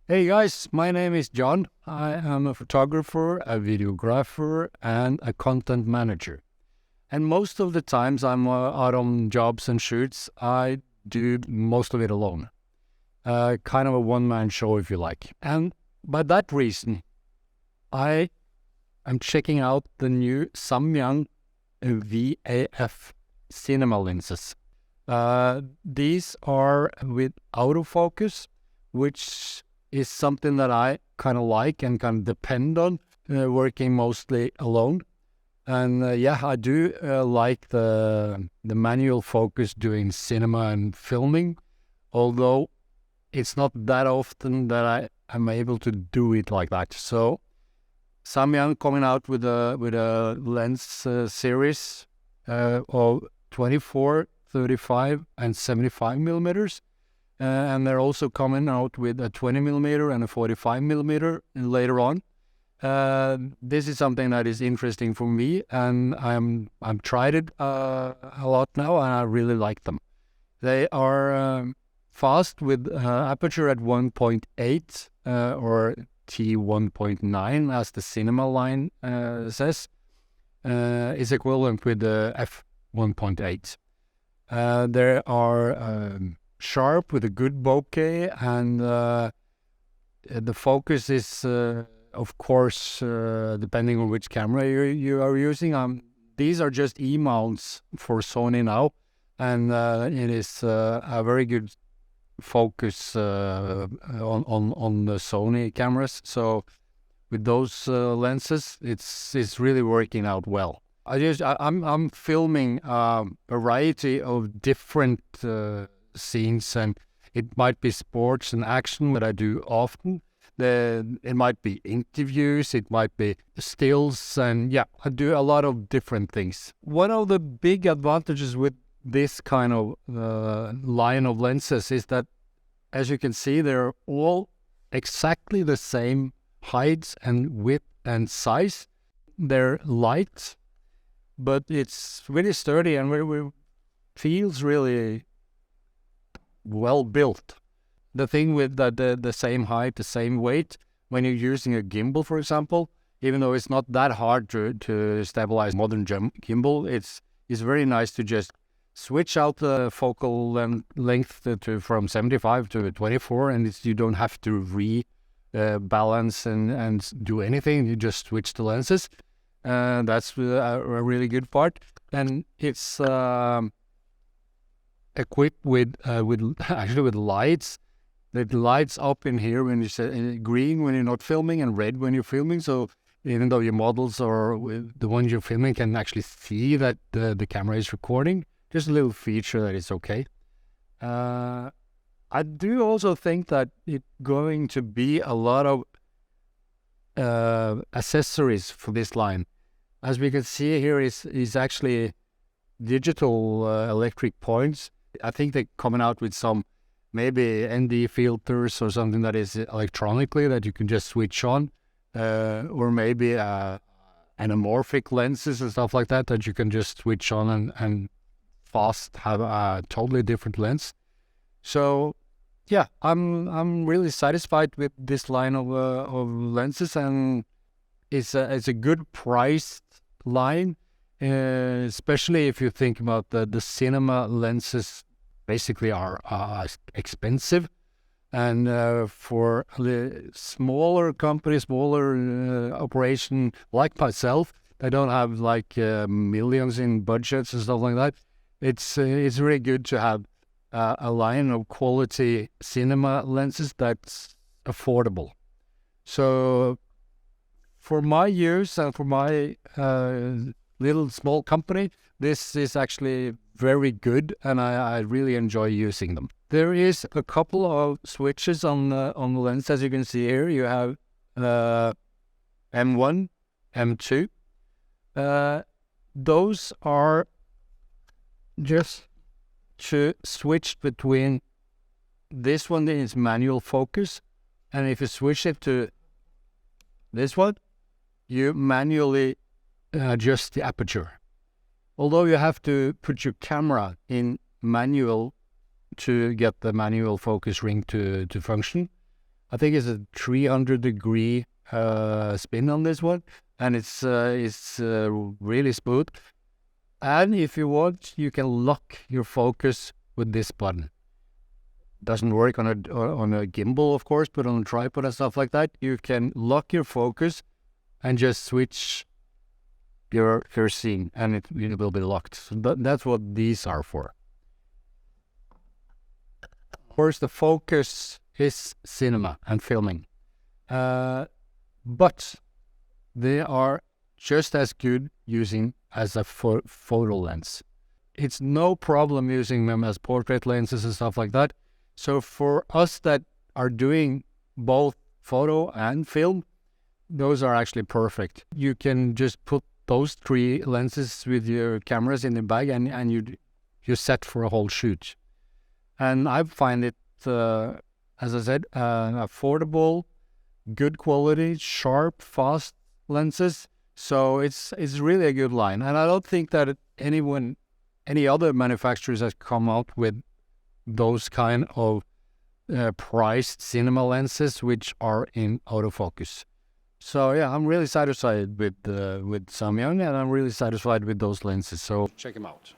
Hey guys, my name is John. I am a photographer, a videographer, and a content manager. And most of the times I'm out on jobs and shoots, I do most of it alone. Kind of a one-man show, if you like. And by that reason, I am checking out the new Samyang VAF cinema lenses. These are with autofocus, which is something that I kind of like and kind of depend on, working mostly alone. And I do like the manual focus doing cinema and filming, although it's not that often that I am able to do it like that. So Samyang coming out with a lens series of 24, 35, and 75 millimeters. And they're also coming out with a 20 millimeter and a 45 millimeter later on. This is something that is interesting for me, and I've tried it a lot now, and I really like them. They are fast with aperture at 1.8 or T1.9, as the cinema line says, is equivalent with the f1.8. There are sharp with a good bokeh, and the focus is, of course, depending on which camera you are using. These are just E-mounts for Sony now, and it is a very good focus on the Sony cameras. So with those lenses, it's really working out well. I'm filming a variety of different scenes, and it might be sports and action that I do often. It might be interviews, it might be stills, and I do a lot of different things. One of the big advantages with this kind of line of lenses is that, as you can see, they're all exactly the same height and width and size. They're light, but it's really sturdy and feels really well built. The thing with the same height, the same weight, when you're using a gimbal, for example, even though it's not that hard to stabilize modern gimbal, it's very nice to just switch out the focal length from 75 to 24, and you don't have to balance and do anything. You just switch the lenses. That's a really good part, and it's equipped with lights. The lights up in here when you say green when you're not filming and red when you're filming. So even though your models or the ones you're filming can actually see that the camera is recording, just a little feature that is okay. I do also think that it's going to be a lot of accessories for this line. As we can see here is actually digital electric points. I think they're coming out with some maybe ND filters or something that is electronically that you can just switch on, or maybe anamorphic lenses and stuff like that you can just switch on and fast have a totally different lens. So I'm really satisfied with this line of lenses, and it's a good priced line, especially if you think about the cinema lenses. Basically are expensive, and for a smaller company, smaller operation like myself, they don't have like millions in budgets and stuff like that. It's really good to have a line of quality cinema lenses that's affordable. So for my use and for my little small company, this is actually very good, and I really enjoy using them. There is a couple of switches on the lens, as you can see here. You have M1, M2. Those are just to switch between. This one is manual focus, and if you switch it to this one, you manually adjust the aperture. Although you have to put your camera in manual to get the manual focus ring to function, I think it's a 300-degree spin on this one, and it's really smooth. And if you want, you can lock your focus with this button. Doesn't work on a gimbal, of course, but on a tripod and stuff like that, you can lock your focus and just switch your scene, and it will be locked. So that's what these are for. Of course, the focus is cinema and filming, but they are just as good using as a photo lens. It's no problem using them as portrait lenses and stuff like that. So for us that are doing both photo and film, those are actually perfect. You can just put those 3 lenses with your cameras in the bag, and you're set for a whole shoot. And I find it, as I said, affordable, good quality, sharp, fast lenses. So it's really a good line. And I don't think that any other manufacturers has come out with those kind of priced cinema lenses which are in autofocus. So yeah, I'm really satisfied with Samyang, and I'm really satisfied with those lenses. So check them out.